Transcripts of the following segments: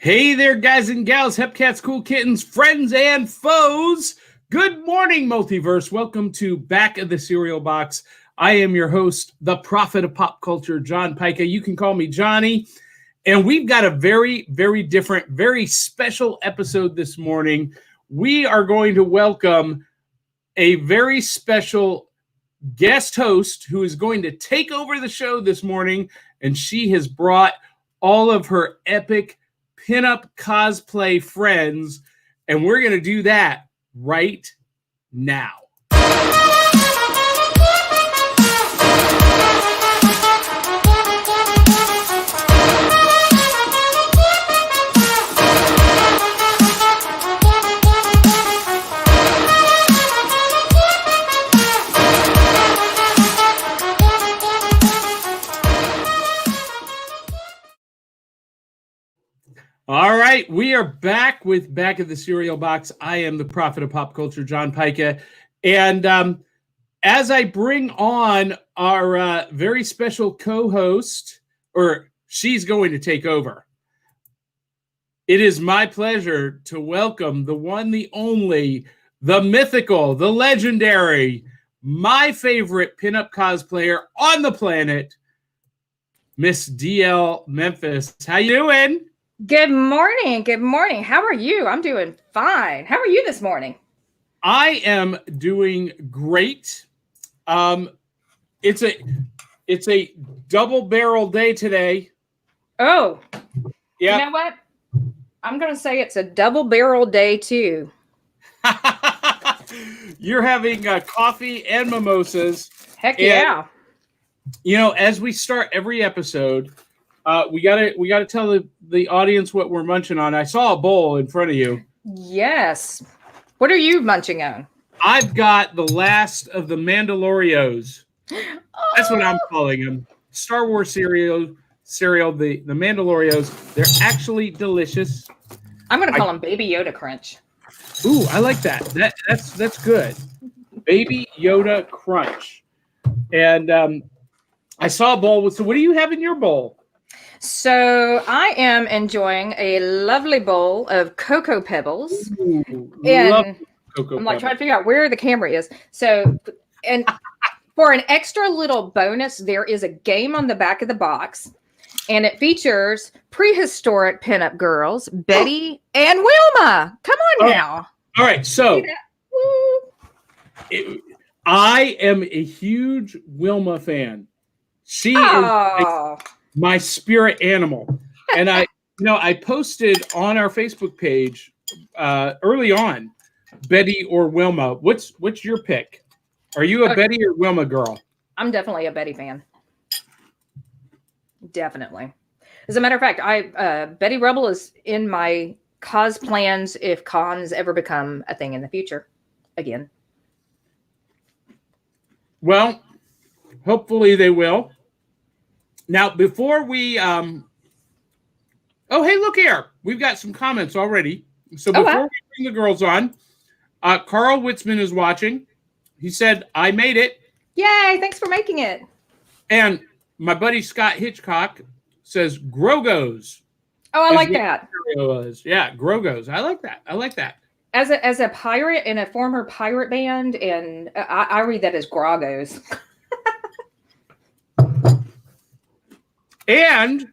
Hey there, guys and gals, hepcats, cool kittens, friends and foes. Good morning, Multiverse. Welcome to Back of the Cereal Box. I am your host, the prophet of pop culture, John Pica. You can call me Johnny. And we've got a very, very different, very special episode this morning. We are going to welcome a very special guest host who is going to take over the show this morning. And she has brought all of her epic pinup cosplay friends, and we're going to do that right now. All right, we are back with Back of the Cereal Box. I am the prophet of pop culture, John Pica. And as I bring on our very special co-host, or she's going to take over, it is my pleasure to welcome the one, the only, the mythical, the legendary, my favorite pinup cosplayer on the planet, Miss DL Memphis. How you doing? Good morning. Good morning. How are you? I'm doing fine. How are you this morning? I am doing great. It's a double barrel day today. Oh, yeah. You know what? I'm going to say it's a double barrel day too. You're having coffee and mimosas. Heck yeah. And, you know, as we start every episode, we gotta tell the audience what we're munching on. I saw a bowl in front of you. Yes. What are you munching on? I've got the last of the Mandalorios. That's what I'm calling them. Star Wars cereal, the Mandalorios. They're actually delicious. I'm gonna call them Baby Yoda Crunch. Ooh, I like that. That's good. Baby Yoda Crunch. And I saw a bowl. So what do you have in your bowl? So I am enjoying a lovely bowl of Cocoa Pebbles. Ooh, and Cocoa I'm like Pebbles. trying to figure out where the camera is. So, and for an extra little bonus, there is a game on the back of the box, and it features prehistoric pinup girls, Betty and Wilma. Come on now. All right, so I am a huge Wilma fan. She is my spirit animal. And I posted on our Facebook page early on, Betty or Wilma. What's your pick? Are you a Betty or Wilma girl? I'm definitely a Betty fan. Definitely. As a matter of fact, Betty Rubble is in my cos plans if cons ever become a thing in the future again. Well, hopefully they will. Now, before we, oh, hey, look here. We've got some comments already. So before we bring the girls on, Carl Witzman is watching. He said, I made it. Yay, thanks for making it. And my buddy Scott Hitchcock says, Grogos. Oh, I like that. Yeah, Grogos. I like that. As a pirate in a former pirate band, and I read that as Grogos. And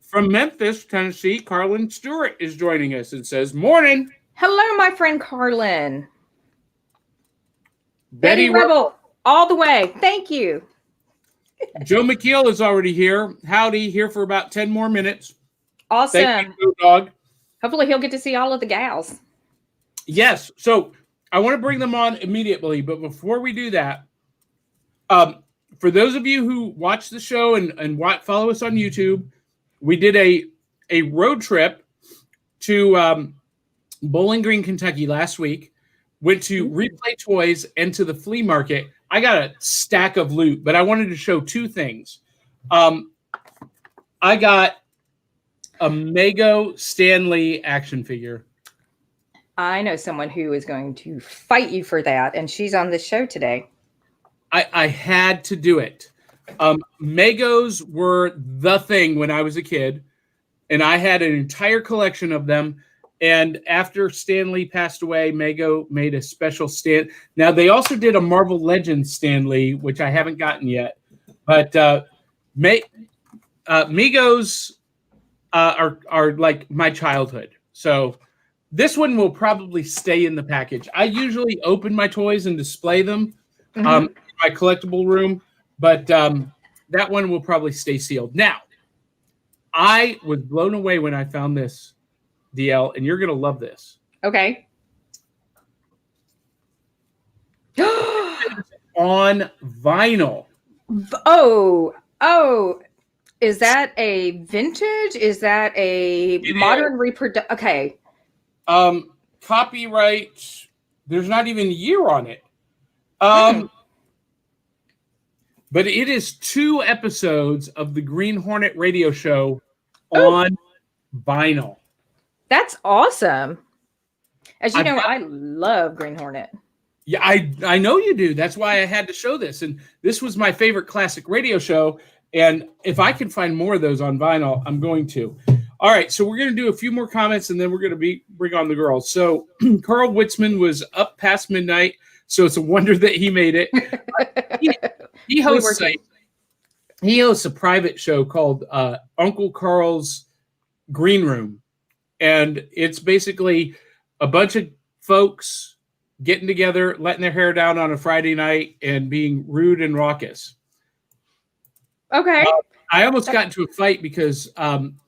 from Memphis, Tennessee, Carlin Stewart is joining us and says, morning. Hello, my friend Carlin. Betty Rebel, all the way. Thank you. Joe McKeel is already here. Howdy, here for about 10 more minutes. Awesome. Thank you, dog. Hopefully he'll get to see all of the gals. Yes. So I want to bring them on immediately. But before we do that, for those of you who watch the show and follow us on YouTube, we did a road trip to Bowling Green, Kentucky last week. Went to Replay Toys and to the flea market. I got a stack of loot, but I wanted to show two things. I got a Mego Stan Lee action figure. I know someone who is going to fight you for that, and she's on this show today. I had to do it. Megos were the thing when I was a kid. and I had an entire collection of them. And after Stan Lee passed away, Mego made a special stand. Now, they also did a Marvel Legends Stan Lee, which I haven't gotten yet. But Megos are like my childhood. So this one will probably stay in the package. I usually open my toys and display them in my collectible room, but that one will probably stay sealed. Now, I was blown away when I found this, DL, and you're going to love this. Okay. On vinyl. Oh. Is that a vintage? Is that a modern reproduction? Okay. Copyright. There's not even a year on it. But it is 2 episodes of the Green Hornet radio show on vinyl. That's awesome. As you know, I love Green Hornet. Yeah, I know you do. That's why I had to show this. And this was my favorite classic radio show. And if I can find more of those on vinyl, I'm going to. All right, so we're going to do a few more comments, and then we're going to bring on the girls. So Carl Witzman was up past midnight, so it's a wonder that he made it. He hosts a private show called Uncle Carl's Green Room. And it's basically a bunch of folks getting together, letting their hair down on a Friday night, and being rude and raucous. Okay. I almost got into a fight because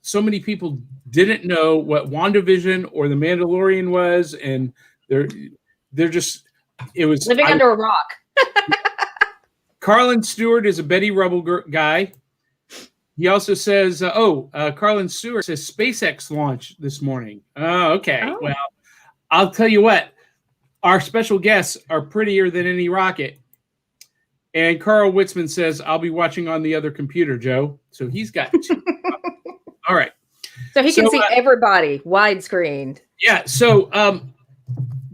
so many people didn't know what WandaVision or The Mandalorian was, and they're just it was living under a rock. Carlin Stewart is a Betty Rubble guy. He also says, Carlin Stewart says SpaceX launch this morning. Oh, okay. Oh. Well, I'll tell you what, our special guests are prettier than any rocket. And Carl Witzman says, I'll be watching on the other computer, Joe. So he's got 2. All right. So he can see everybody widescreened. Yeah. So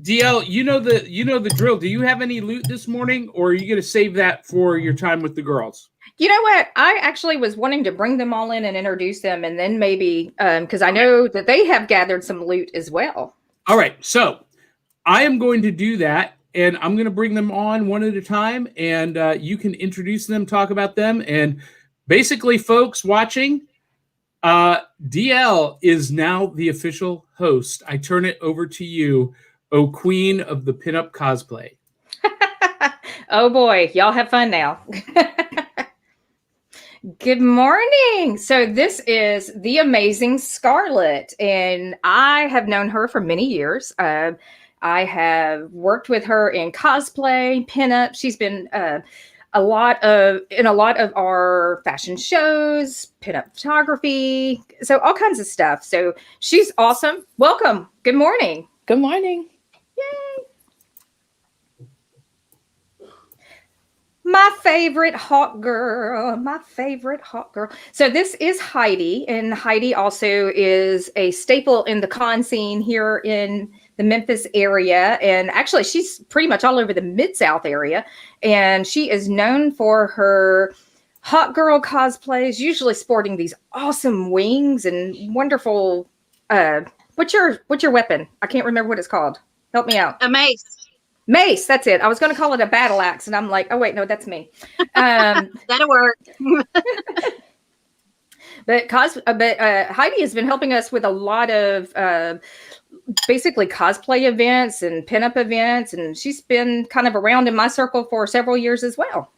DL, you know the drill. Do you have any loot this morning, or are you going to save that for your time with the girls? You know what? I actually was wanting to bring them all in and introduce them, and then maybe because I know that they have gathered some loot as well. All right. So I am going to do that, and I'm going to bring them on one at a time, and you can introduce them, talk about them, and basically, folks watching, DL is now the official host. I turn it over to you, oh queen of the pinup cosplay. Oh boy, y'all have fun now. Good morning. So this is the amazing Scarlet, and I have known her for many years. I have worked with her in cosplay, pinup. She's been in a lot of our fashion shows, pinup photography, so all kinds of stuff. So she's awesome. Welcome. Good morning. Good morning. Yay. My favorite hot girl. So this is Heidi, and Heidi also is a staple in the con scene here in the Memphis area. And actually, she's pretty much all over the Mid-South area. And she is known for her hot girl cosplays, usually sporting these awesome wings and wonderful. What's your weapon? I can't remember what it's called. Help me out. A mace. Mace, that's it. I was going to call it a battle axe, and I'm like, oh wait, no, that's me. That'll work. But Heidi has been helping us with a lot of basically cosplay events and pinup events, and she's been kind of around in my circle for several years as well.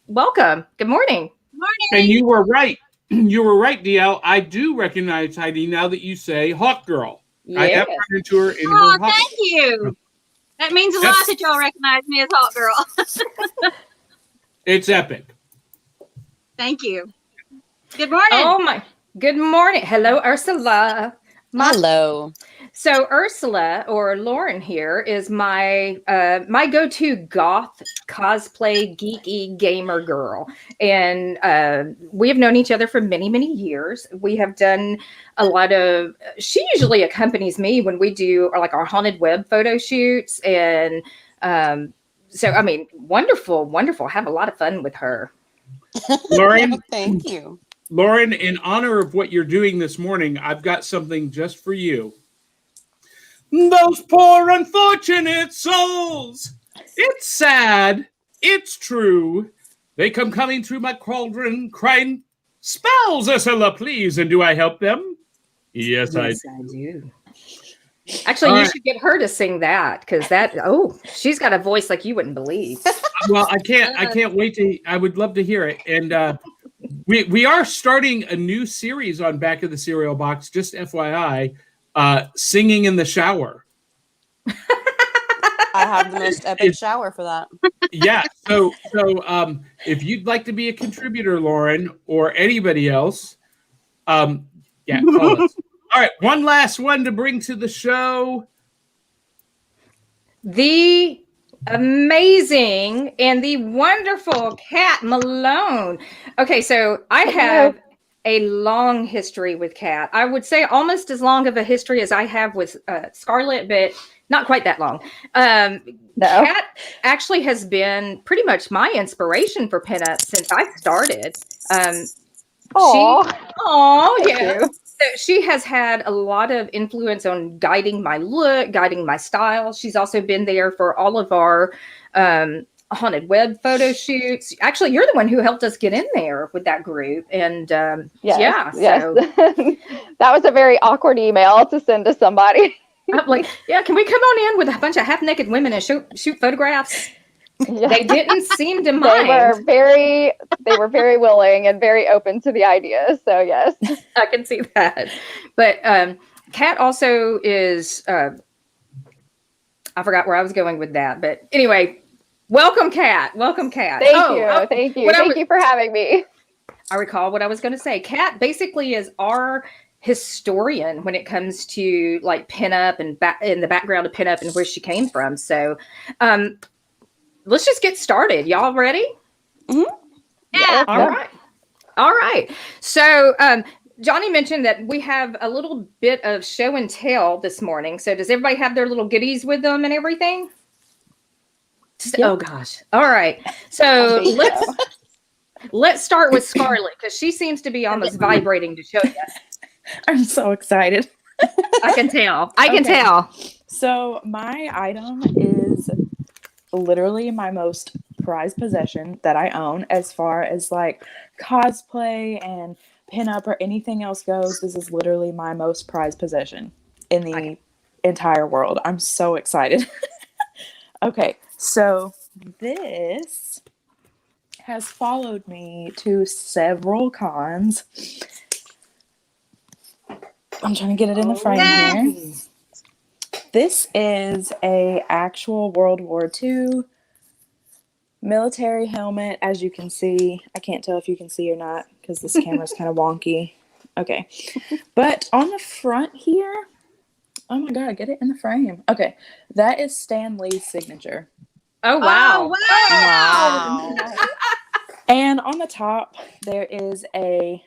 Welcome. Good morning. Morning. And you were right. You were right, DL. I do recognize Heidi now that you say Hawk Girl. Yes. I have run into her in Oh, her Hawk. thank you. That means a lot that y'all recognize me as Hot Girl. It's epic. Thank you. Good morning. Oh my. Good morning. Hello, Ursula. Hello. So Ursula, or Lauren here, is my my go-to goth cosplay geeky gamer girl, and we have known each other for many, many years. We have done a lot of. She usually accompanies me when we do our haunted web photo shoots, and so I mean, wonderful. Have a lot of fun with her. Lauren, Thank you. Lauren, in honor of what you're doing this morning, I've got something just for you. Those poor unfortunate souls. It's sad. It's true. They come coming through my cauldron, crying, "Spells, Ursula, please, and do I help them?" Yes, I do. Actually, you should get her to sing that because she's got a voice like you wouldn't believe. Well, I can't wait to. I would love to hear it. And we are starting a new series on Back of the Cereal Box. Just FYI, singing in the shower. I have the most epic shower for that. Yeah. So if you'd like to be a contributor, Lauren, or anybody else, call us. All right, one last one to bring to the show. The amazing and the wonderful Kat Malone. Okay, so I have a long history with Kat. I would say almost as long of a history as I have with Scarlet, but not quite that long. Kat actually has been pretty much my inspiration for pinup since I started. So she has had a lot of influence on guiding my look, guiding my style. She's also been there for all of our haunted web photo shoots. Actually, you're the one who helped us get in there with that group. And So. That was a very awkward email to send to somebody. I'm like, can we come on in with a bunch of half-naked women and shoot photographs? Yeah. They didn't seem to mind. They were very willing and very open to the idea. So yes, I can see that. But Kat also is. I forgot where I was going with that. But anyway, welcome, Kat. Welcome, Kat. Thank you for having me. I recall what I was going to say. Kat basically is our historian when it comes to like pinup and in the background of pinup and where she came from. So. Let's just get started. Y'all ready? Mm-hmm. Yeah. All right. So Johnny mentioned that we have a little bit of show and tell this morning. So does everybody have their little goodies with them and everything? Oh gosh. All right. So let's start with Scarlet because she seems to be almost vibrating to show you. I'm so excited. I can tell. I can tell. So my item is literally my most prized possession that I own as far as like cosplay and pinup or anything else goes. This is literally my most prized possession in the entire world. I'm so excited. Okay, so this has followed me to several cons. I'm trying to get it in the frame here. This is a actual World War II military helmet, as you can see. I can't tell if you can see or not because this camera's kind of wonky. Okay. But on the front here, oh my God, get it in the frame. Okay. That is Stan Lee's signature. Oh, wow. Wow. And on the top, there is a...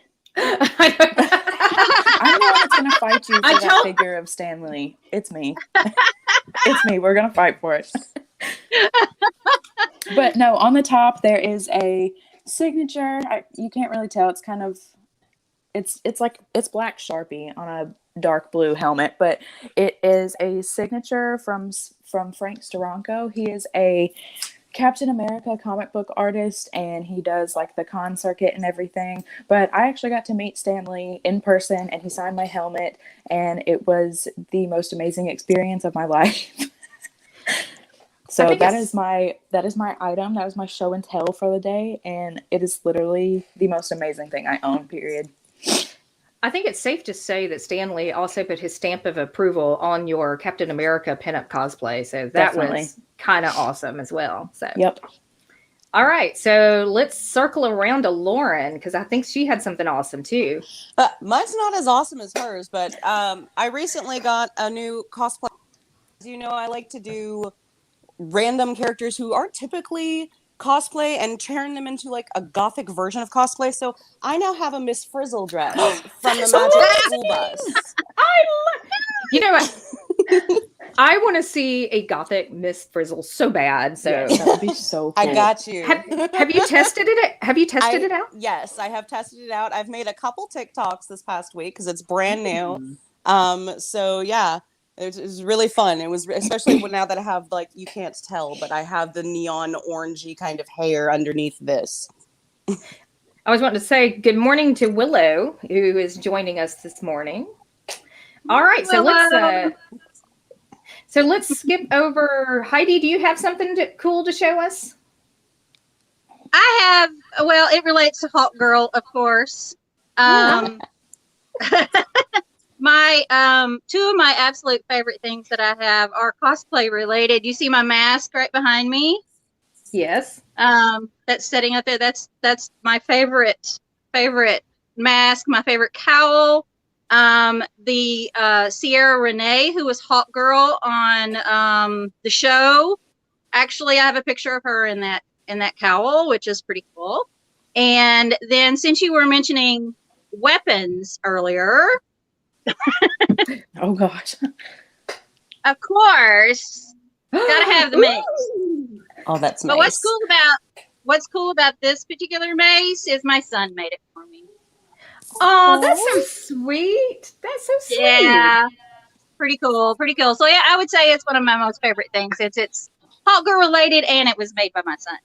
I'm the one that's going to fight you for that figure of Stan Lee. It's me. It's me. We're going to fight for it. But no, on the top, there is a signature. You can't really tell. It's kind of, it's black Sharpie on a dark blue helmet, but it is a signature from Frank Steranko. He is a Captain America comic book artist, and he does like the con circuit and everything. But I actually got to meet Stan Lee in person, and he signed my helmet, and it was the most amazing experience of my life. So that is my item. That was my show and tell for the day, and it is literally the most amazing thing I own, period. I think it's safe to say that Stan Lee also put his stamp of approval on your Captain America pinup cosplay. So that was kind of awesome as well. So yep. All right. So let's circle around to Lauren because I think she had something awesome too. Mine's not as awesome as hers, but I recently got a new cosplay. As you know, I like to do random characters who aren't typically cosplay and turn them into like a gothic version of cosplay. So I now have a Miss Frizzle dress from the Magic School Bus. You know what? I want to see a gothic Miss Frizzle so bad. So Yes, that would be so cool. I got you. have you tested it? Have you tested it out? Yes, I have tested it out. I've made a couple TikToks this past week because it's brand new. So yeah, it was really fun. It was especially now that I have, like, you can't tell, but I have the neon orangey kind of hair underneath this. I was wanting to say good morning to Willow, who is joining us this morning. All right, so let's skip over. Heidi, do you have something cool to show us? I have, well, it relates to Hawk Girl, of course. My two of my absolute favorite things that I have are cosplay related. You see my mask right behind me? Yes. That's sitting up there. That's my favorite mask, my favorite cowl. The Sierra Renee, who was Hawk Girl on the show. Actually, I have a picture of her in that cowl, which is pretty cool. And then, since you were mentioning weapons earlier, Oh gosh. of course, gotta have the mace. Oh, that's nice. But what's cool about this particular mace is my son made it for me. Oh, that's so sweet. That's so sweet. Yeah, pretty cool. So yeah, I would say it's one of my most favorite things. It's Hawk Girl related, and it was made by my son.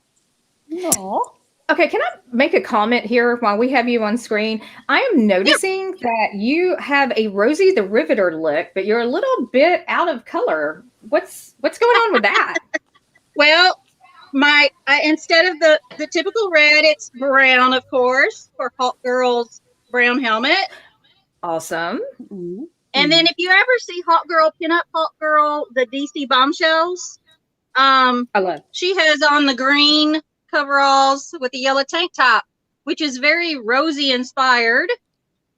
Aww. Okay, can I make a comment here while we have you on screen? I am noticing that you have a Rosie the Riveter look, but you're a little bit out of color. What's going on with that? Well, instead of the typical red, it's brown, of course, for Hawk Girl's brown helmet. Awesome. And then if you ever see Hawk Girl, Pinup Hawk Girl, the DC Bombshells, I love. she has on the green coveralls with the yellow tank top, which is very Rosie inspired.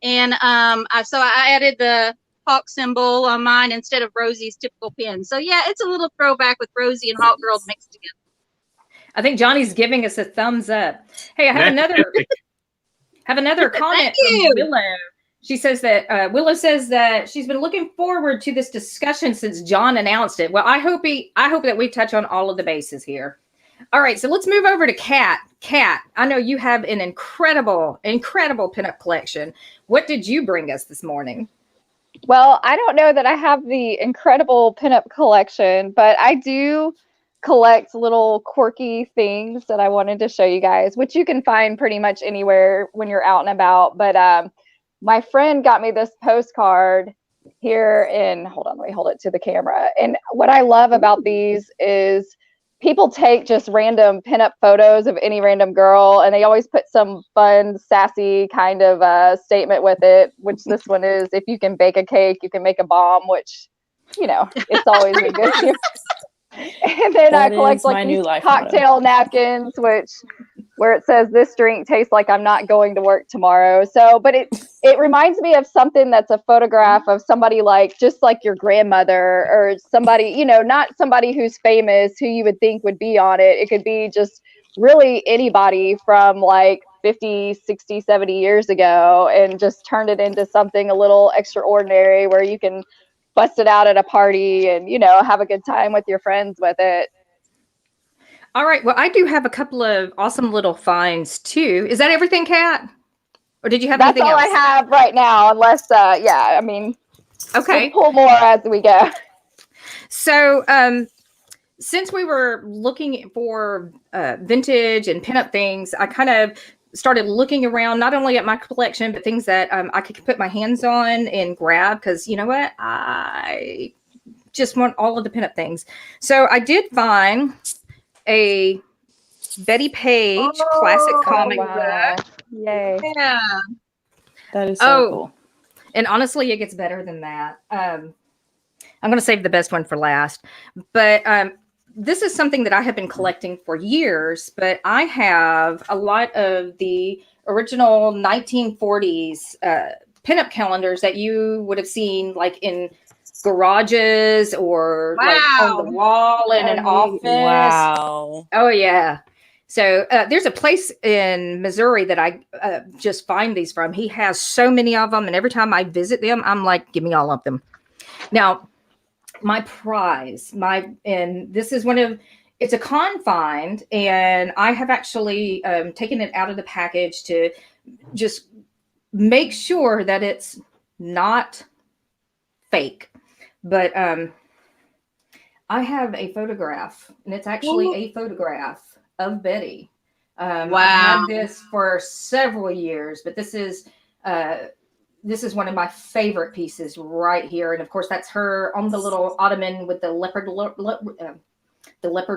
And so I added the Hawk symbol on mine instead of Rosie's typical pin. So yeah, it's a little throwback with Rosie and Hawk Girl mixed together. I think Johnny's giving us a thumbs up. Hey, I have another comment from Willow. She says that Willow says that she's been looking forward to this discussion since John announced it. Well, I hope that we touch on all of the bases here. All right, so let's move over to Kat. Kat, I know you have an incredible pinup collection. What did you bring us this morning? Well, I don't know that I have the incredible pinup collection, but I do collect little quirky things that I wanted to show you guys, which you can find pretty much anywhere when you're out and about. But my friend got me this postcard here hold on, let me hold it to the camera. And what I love about these is people take just random pinup photos of any random girl, and they always put some fun, sassy kind of statement with it, which this one is, if you can bake a cake, you can make a bomb, which, it's always a good. And then I collect like these cocktail napkins, where it says, this drink tastes like I'm not going to work tomorrow. So, but it reminds me of something that's a photograph of somebody just like your grandmother or somebody, not somebody who's famous who you would think would be on it. It could be just really anybody from like 50, 60, 70 years ago, and just turned it into something a little extraordinary where you can bust it out at a party and, have a good time with your friends with it. All right. Well, I do have a couple of awesome little finds too. Is that everything, Kat? Or did you have anything else? That's all I have right now, unless, okay, we'll pull more as we go. So, since we were looking for vintage and pinup things, I kind of started looking around, not only at my collection, but things that I could put my hands on and grab, because you know what? I just want all of the pinup things. So I did find a Betty Page classic comic book. Yay. Yeah. That is so cool. And honestly, it gets better than that. I'm going to save the best one for last. But this is something that I have been collecting for years, but I have a lot of the original 1940s pinup calendars that you would have seen like in garages or like on the wall in an office. Wow. Oh, yeah. So there's a place in Missouri that I just find these from. He has so many of them, and every time I visit them, I'm like, give me all of them. Now, my prize, and this is it's a confined, and I have actually taken it out of the package to just make sure that it's not fake. But I have a photograph, and it's actually a photograph of Betty. I've had this for several years, but this is one of my favorite pieces right here. And of course, that's her on the little ottoman with the leopard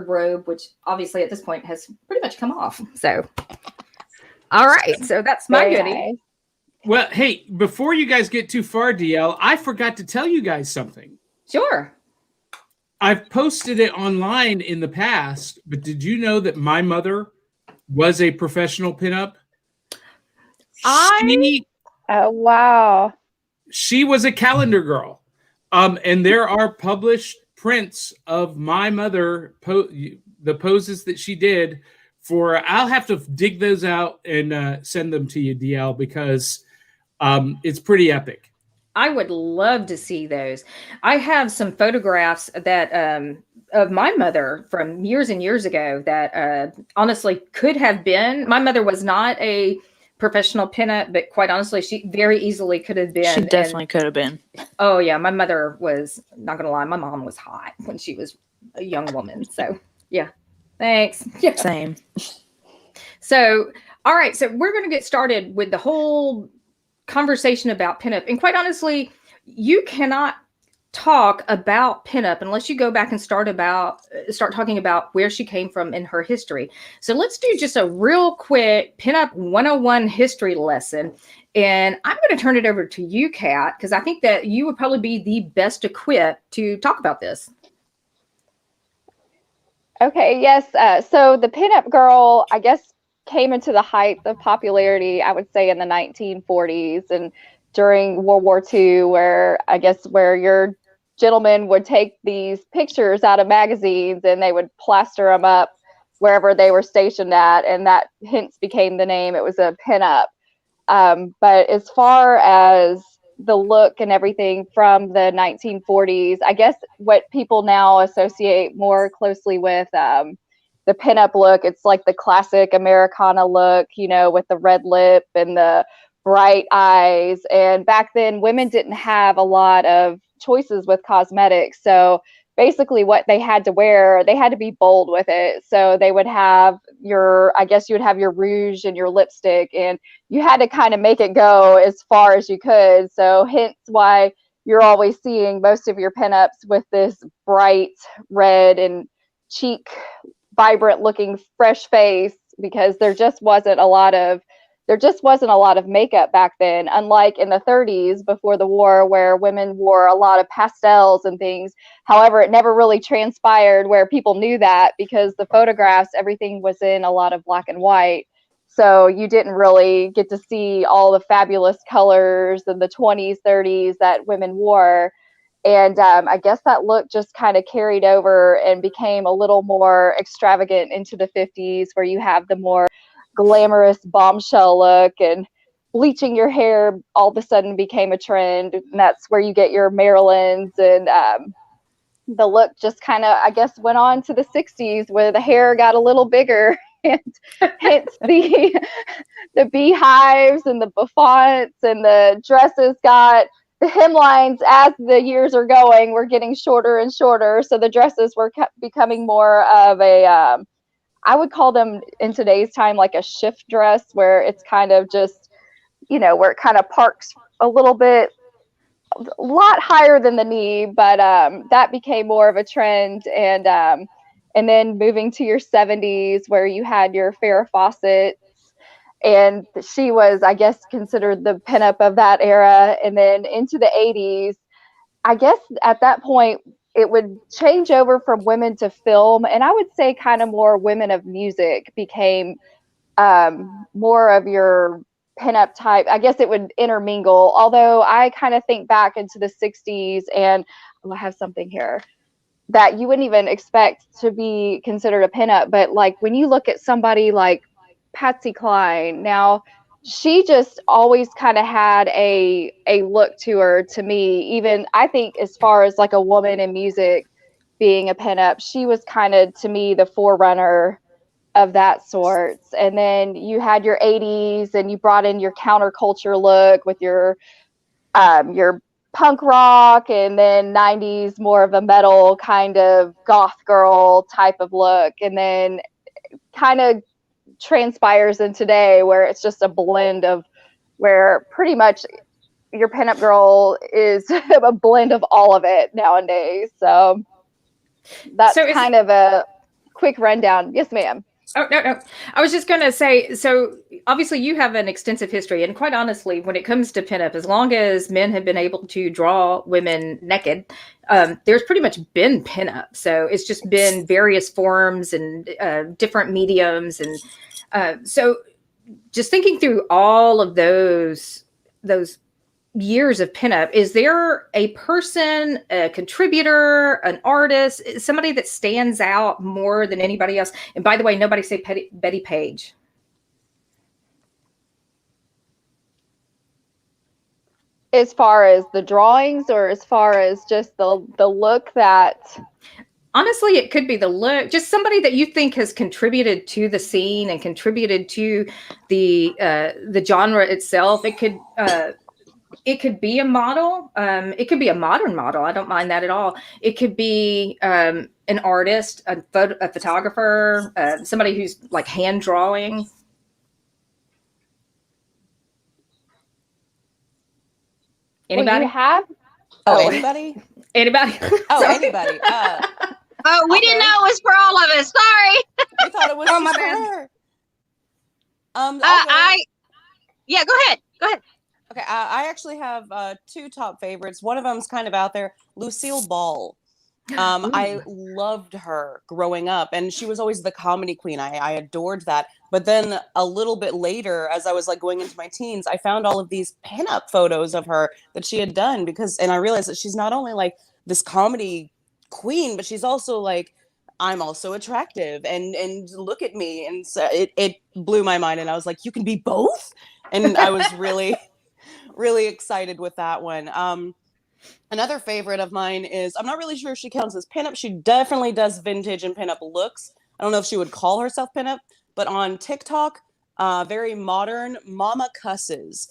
robe, which obviously at this point has pretty much come off. So, all right. So that's my goodie. Nice. Well, hey, before you guys get too far, DL, I forgot to tell you guys something. Sure. I've posted it online in the past, but did you know that my mother was a professional pinup? Oh, wow. She was a calendar girl. And there are published prints of my mother, the poses that she did for, I'll have to dig those out and send them to you, DL, because it's pretty epic. I would love to see those. I have some photographs that of my mother from years and years ago that honestly could have been. My mother was not a professional pinup, but quite honestly, she very easily could have been. She definitely could have been. Oh yeah, my mother was, not gonna lie, my mom was hot when she was a young woman. So yeah, thanks. Yeah. Same. So all right, so we're gonna get started with the whole conversation about pinup. And quite honestly, you cannot talk about pinup unless you go back and start talking about where she came from in her history. So let's do just a real quick pinup 101 history lesson. And I'm going to turn it over to you, Kat, because I think that you would probably be the best equipped to talk about this. Okay, yes. So the pinup girl, I guess, came into the height of popularity, I would say, in the 1940s and during World War II, where your gentlemen would take these pictures out of magazines and they would plaster them up wherever they were stationed at, and that hence became the name. It was a pinup. But as far as the look and everything from the 1940s, I guess what people now associate more closely with the pinup look, it's like the classic Americana look, with the red lip and the bright eyes. And back then, women didn't have a lot of choices with cosmetics. So basically what they had to wear, they had to be bold with it. So they would have you would have your rouge and your lipstick, and you had to kind of make it go as far as you could. So hence why you're always seeing most of your pinups with this bright red and cheek vibrant looking fresh face, because there just wasn't a lot of makeup back then, unlike in the 30s before the war, where women wore a lot of pastels and things. However, it never really transpired where people knew that, because the photographs, everything was in a lot of black and white. So you didn't really get to see all the fabulous colors in the 20s, 30s that women wore. And I guess that look just kind of carried over and became a little more extravagant into the 50s, where you have the more glamorous bombshell look, and bleaching your hair all of a sudden became a trend. And that's where you get your Marilyns, and the look just kind of, I guess, went on to the 60s, where the hair got a little bigger, and hence the beehives and the bouffants, and the dresses got the hemlines. As the years are going, we're getting shorter and shorter, so the dresses were becoming more of a I would call them in today's time like a shift dress, where it's kind of just, where it kind of parks a little bit, a lot higher than the knee, but that became more of a trend. And then moving to your 70s, where you had your Farrah Fawcett, and she was, I guess, considered the pinup of that era. And then into the 80s, I guess at that point, it would change over from women to film. And I would say kind of more women of music became more of your pinup type. I guess it would intermingle. Although I kind of think back into the 60s, and I have something here that you wouldn't even expect to be considered a pinup. But like when you look at somebody like Patsy Cline, now she just always kind of had a look to her, to me. Even I think as far as like a woman in music being a pinup, she was kind of, to me, the forerunner of that sort. And then you had your 80s, and you brought in your counterculture look with your punk rock, and then 90s more of a metal kind of goth girl type of look, and then kind of transpires in today where it's just a blend of, where pretty much your pinup girl is a blend of all of it nowadays. So that's kind of a quick rundown. Yes, ma'am. Oh, no. I was just going to say, so obviously you have an extensive history, and quite honestly, when it comes to pinup, as long as men have been able to draw women naked, there's pretty much been pinup. So it's just been various forms and different mediums. And so just thinking through all of those years of pinup, is there a person, a contributor, an artist, somebody that stands out more than anybody else? And by the way, nobody say Betty Page. As far as the drawings, or as far as just the look that... Honestly, it could be the look, just somebody that you think has contributed to the scene and contributed to the genre itself. It could be a model. It could be a modern model. I don't mind that at all. It could be an artist, a photographer, somebody who's like hand drawing. Anybody? Anybody? Anybody? Anybody. Oh, we didn't know it was for all of us. Sorry. We thought it was Oh, my just bad. for her. Yeah, go ahead. Okay, I actually have two top favorites. One of them's kind of out there, Lucille Ball. I loved her growing up, and she was always the comedy queen. I adored that. But then a little bit later, as I was like going into my teens, I found all of these pinup photos of her that she had done, and I realized that she's not only like this comedy queen, but she's also like, I'm also attractive, and look at me. And so it blew my mind, and I was like, you can be both? And I was really excited with that one. Another favorite of mine is, I'm not really sure if she counts as pinup. She definitely does vintage and pinup looks. I don't know if she would call herself pinup, but on TikTok, very modern, Mama Cusses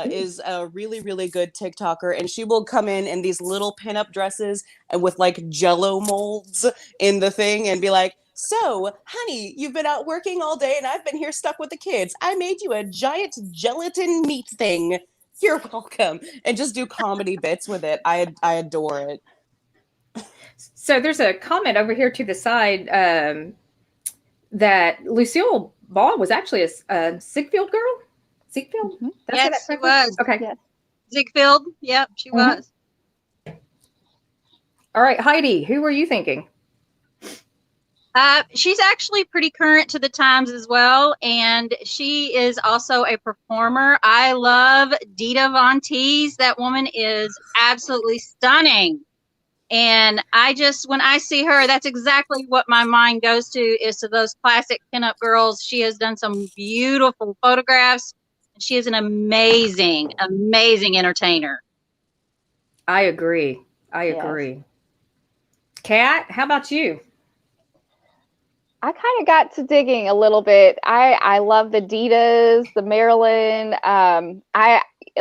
is a really, really good TikToker. And she will come in these little pinup dresses and with like Jello molds in the thing and be like, so, honey, you've been out working all day and I've been here stuck with the kids. I made you a giant gelatin meat thing. You're welcome. And just do comedy bits with it. I adore it. So there's a comment over here to the side that Lucille Ball was actually a Ziegfeld girl. Ziegfeld? Mm-hmm. Yes, she was. Okay. Yes. Ziegfeld. Yep, she was. All right, Heidi, who were you thinking? She's actually pretty current to the times as well, and she is also a performer. I love Dita Von Teese. That woman is absolutely stunning. And when I see her, that's exactly what my mind goes to, is to those classic pinup girls. She has done some beautiful photographs. She is an amazing, amazing entertainer. I agree. Kat, how about you? I kind of got to digging a little bit. I love the Ditas, the Marilyn,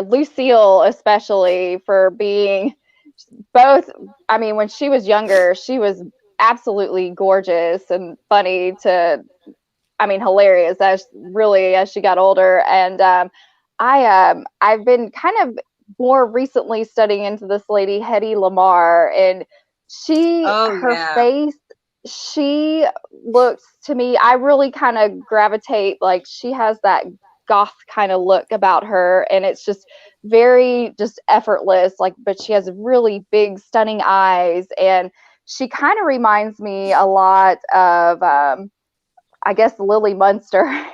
Lucille, especially for being both. I mean, when she was younger, she was absolutely gorgeous and funny hilarious as she got older. And I've been kind of more recently studying into this lady, Hedy Lamar, and her face, she looks to me, I really kind of gravitate, like she has that goth kind of look about her, and it's just very just effortless, but she has really big stunning eyes, and she kind of reminds me a lot of I guess Lily Munster.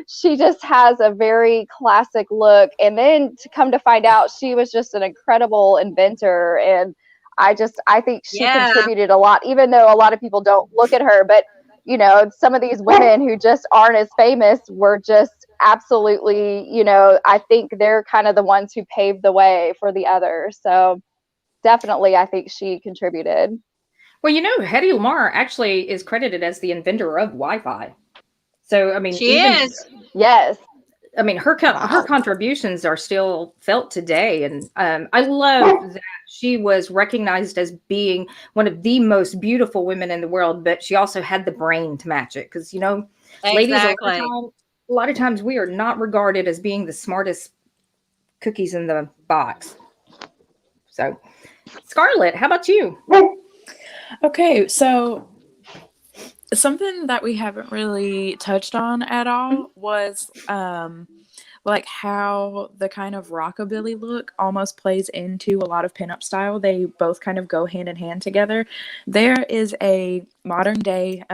She just has a very classic look, and then to come to find out she was just an incredible inventor, and I think she contributed a lot, even though a lot of people don't look at her. But, some of these women who just aren't as famous were just absolutely, I think they're kind of the ones who paved the way for the others. So definitely, I think she contributed. Well, Hedy Lamarr actually is credited as the inventor of Wi-Fi. So, I mean, She is. Yes. I mean, her contributions are still felt today, and I love that she was recognized as being one of the most beautiful women in the world. But she also had the brain to match it, because ladies, Exactly. a lot of times we are not regarded as being the smartest cookies in the box. So, Scarlet, how about you? Okay, so something that we haven't really touched on at all was like how the kind of rockabilly look almost plays into a lot of pinup style. They both kind of go hand in hand together. There is a modern day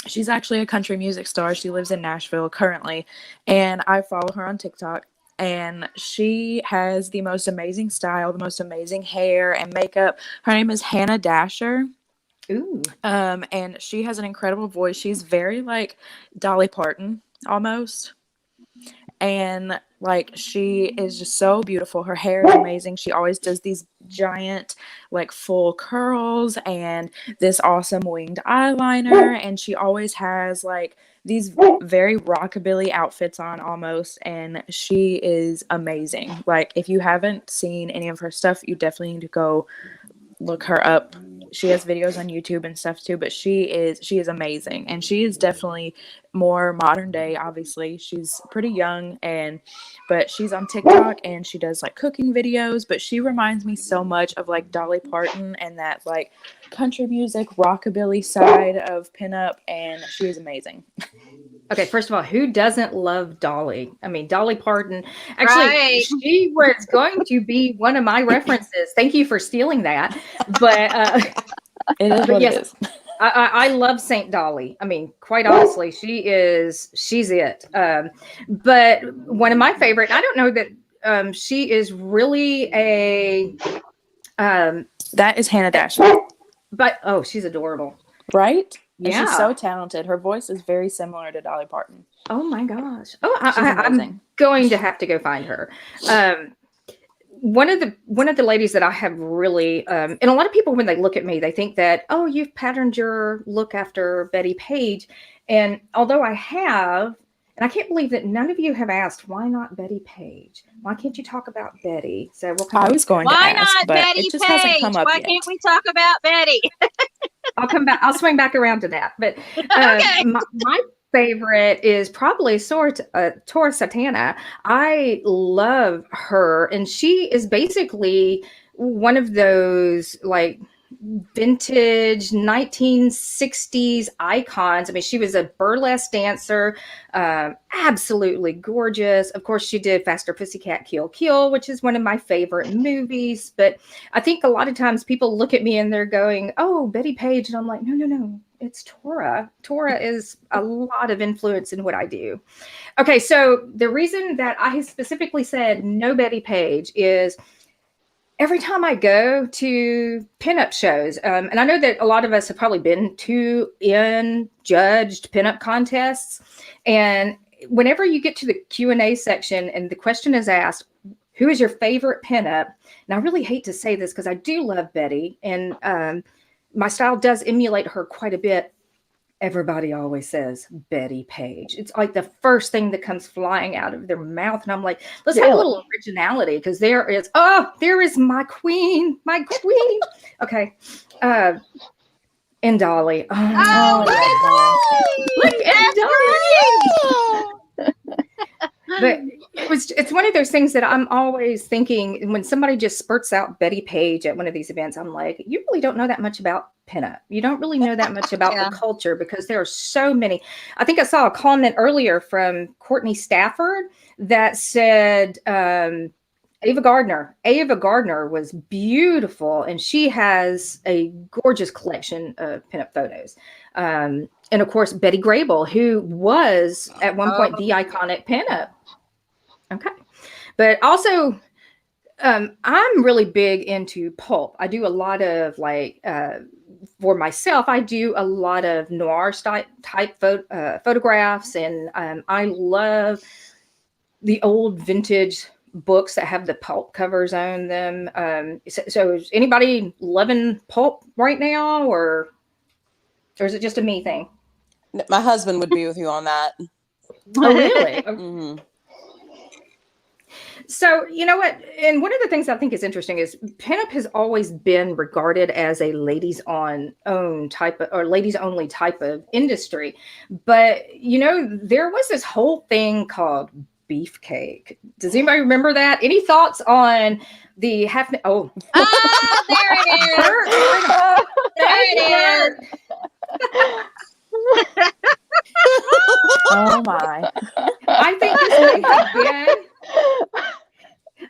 she's actually a country music star. She lives in Nashville currently, and I follow her on TikTok. And she has the most amazing style, the most amazing hair and makeup. Her name is Hannah Dasher. Ooh. And she has an incredible voice. She's very like Dolly Parton almost. And like she is just so beautiful. Her hair is amazing. She always does these giant like full curls and this awesome winged eyeliner, and she always has like these very rockabilly outfits on almost, and she is amazing. Like if you haven't seen any of her stuff, you definitely need to go look her up. She has videos on YouTube and stuff too, but she is amazing, and she is definitely more modern day. Obviously, she's pretty young, but she's on TikTok and she does like cooking videos, but she reminds me so much of like Dolly Parton and that like country music rockabilly side of pinup, and she is amazing. Okay, first of all, who doesn't love Dolly? I mean, Dolly Parton. Actually, Right. she was going to be one of my references. Thank you for stealing that. But It is what yes, it is. I love Saint Dolly. I mean, quite honestly, she's it. But one of my favorite, I don't know that she is really a That is Hannah Dasher, but oh, she's adorable. right? And Yeah. she's so talented. Her voice is very similar to Dolly Parton. Oh my gosh. Oh, She's I'm amazing. going to have to go find her. One of the ladies that I have really, and a lot of people when they look at me, they think that, oh, you've patterned your look after Betty Page. And although I have, and I can't believe that none of you have asked, why not Betty Page? Why can't you talk about Betty? So we'll come I was going to Why ask, not but Betty it just hasn't Page? come up Why yet. can't we talk about Betty? I'll come back. I'll swing back around to that. But Okay. my favorite is probably Tora Satana. I love her, and she is basically one of those like vintage 1960s icons. I mean, she was a burlesque dancer, absolutely gorgeous. Of course, she did Faster Pussycat Kill Kill, which is one of my favorite movies. But I think a lot of times people look at me and they're going, oh, Betty Page. And I'm like, no, it's Tora. Tora is a lot of influence in what I do. Okay, so the reason that I specifically said no Betty Page is every time I go to pinup shows, and I know that a lot of us have probably been to judged pinup contests, and whenever you get to the Q&A section and the question is asked, who is your favorite pinup? And I really hate to say this because I do love Betty, and my style does emulate her quite a bit. Everybody always says Betty Page. It's like the first thing that comes flying out of their mouth. And I'm like, let's have a little originality, because there is my queen. Okay. And Dolly. Look at Dolly. But it's one of those things that I'm always thinking when somebody just spurts out Betty Page at one of these events, I'm like, you really don't know that much about pinup. You don't really know that much about the culture, because there are so many. I think I saw a comment earlier from Courtney Stafford that said Ava Gardner was beautiful, and she has a gorgeous collection of pinup photos. And of course, Betty Grable, who was at one point the iconic pinup. Okay. But also, I'm really big into pulp. I do a lot of like for myself, I do a lot of noir type photographs, and I love the old vintage books that have the pulp covers on them. So is anybody loving pulp right now, or is it just a me thing? My husband would be with you on that. Oh, really? Mhm. So, you know what? And one of the things I think is interesting is pinup has always been regarded as a ladies on own type of, or ladies only type of industry. But, you know, there was this whole thing called beefcake. Does anybody remember that? Any thoughts on the half? Oh, Ah, there it is. There it is. Oh my. I think this may have been.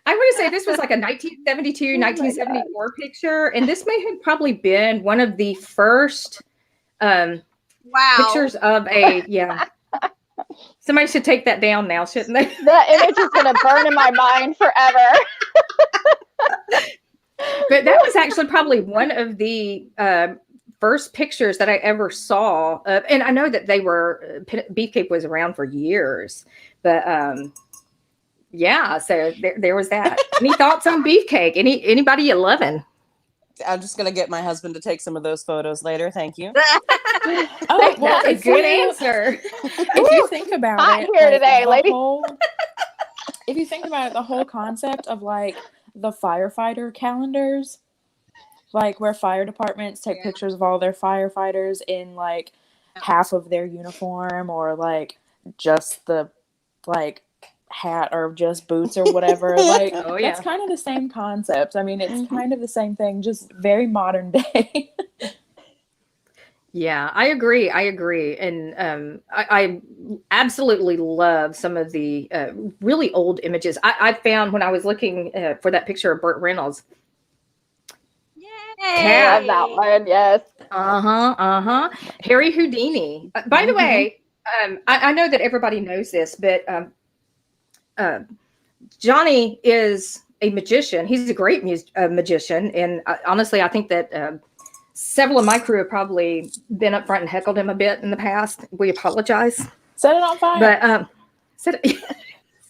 I want to say this was like a 1972, 1974 picture, and this may have probably been one of the first Wow. pictures of a, yeah. Somebody should take that down now, shouldn't they? That image is going to burn in my mind forever. But that was actually probably one of the first pictures that I ever saw. And I know that they were, Beefcake was around for years, but yeah, so there was that. Any thoughts on Beefcake? Anybody you loving? I'm just gonna get my husband to take some of those photos later. Thank you. Oh, well, That's a good answer. If you think about Hot it, here like, today, the lady. if you think about it, the whole concept of like the firefighter calendars, like where fire departments take pictures of all their firefighters in like half of their uniform, or like just the like hat or just boots or whatever. Like Oh, yeah. that's kind of the same concept. I mean, it's kind of the same thing, just very modern day. Yeah, I agree. And I absolutely love some of the really old images. I found when I was looking for that picture of Burt Reynolds. Yay. Love that one. Yes. Harry Houdini. By the way, I know that everybody knows this, but Johnny is a magician. He's a great magician. And honestly, I think that several of my crew have probably been up front and heckled him a bit in the past. We apologize. Set it on fire. But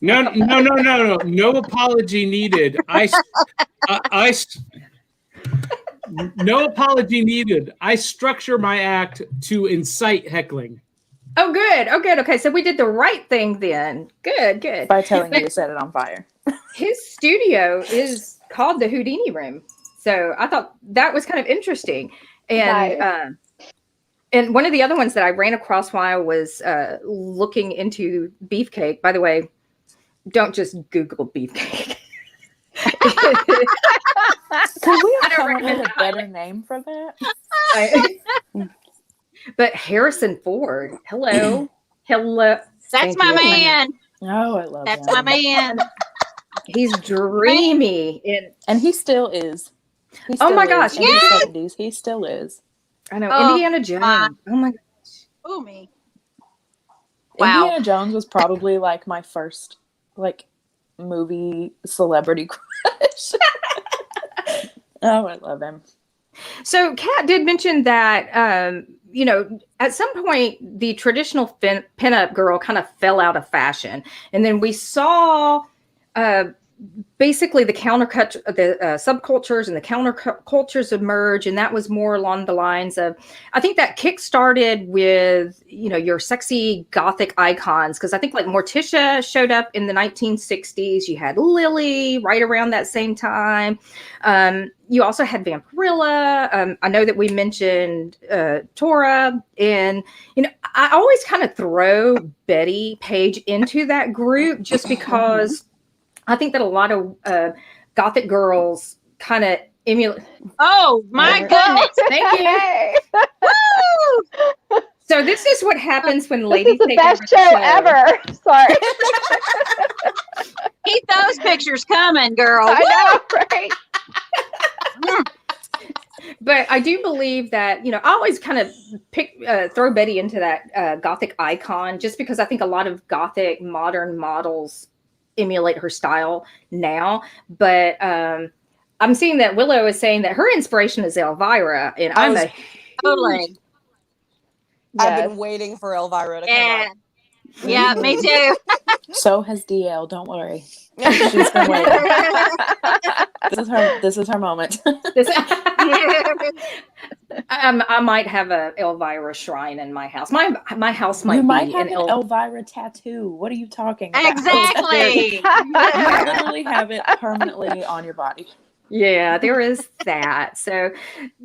No apology needed. No apology needed. I structure my act to incite heckling. Oh, good. Okay. So we did the right thing then. Good. By telling you to set it on fire. His studio is called the Houdini Room. So I thought that was kind of interesting. And Nice. And one of the other ones that I ran across while I was looking into Beefcake, by the way, don't just Google Beefcake. Can we I don't come up recommend with a that better name for that? But Harrison Ford, hello. That's Thank my you. man. Oh, I love That's him. my man. He's dreamy. And he still is. He Oh still my is. gosh, In yes! his 70s, he still is. I know. Oh, Indiana Jones. Oh my gosh. Ooh, me. Wow. Indiana Jones was probably like my first like movie celebrity crush. Oh, I love him. So Kat did mention that, you know, at some point the traditional pinup girl kind of fell out of fashion. And then we saw basically the subcultures and the countercultures emerge. And that was more along the lines of, I think that kick-started with, you know, your sexy gothic icons. Because I think like Morticia showed up in the 1960s. You had Lily right around that same time. You also had Vampirilla. I know that we mentioned Tora. And, you know, I always kind of throw Betty Page into that group just because I think that a lot of gothic girls kind of emulate. Oh my goodness. Thank you. Hey, Woo! So this is what happens when ladies the take best over show the show. ever. Sorry. Keep those pictures coming, girl. I know, right? But I do believe that, you know, I always kind of throw Betty into that gothic icon just because I think a lot of gothic modern models emulate her style now. But I'm seeing that Willow is saying that her inspiration is Elvira, and I'm a Totally. I've been waiting for Elvira to come Yeah. up. Yeah, me too. So has DL. Don't worry. She's been waiting. This is her moment. I might have a Elvira shrine in my house. My house might You might be have an an Elvira tattoo. What are you talking about? Exactly. You literally have it permanently on your body. Yeah, there is that. So,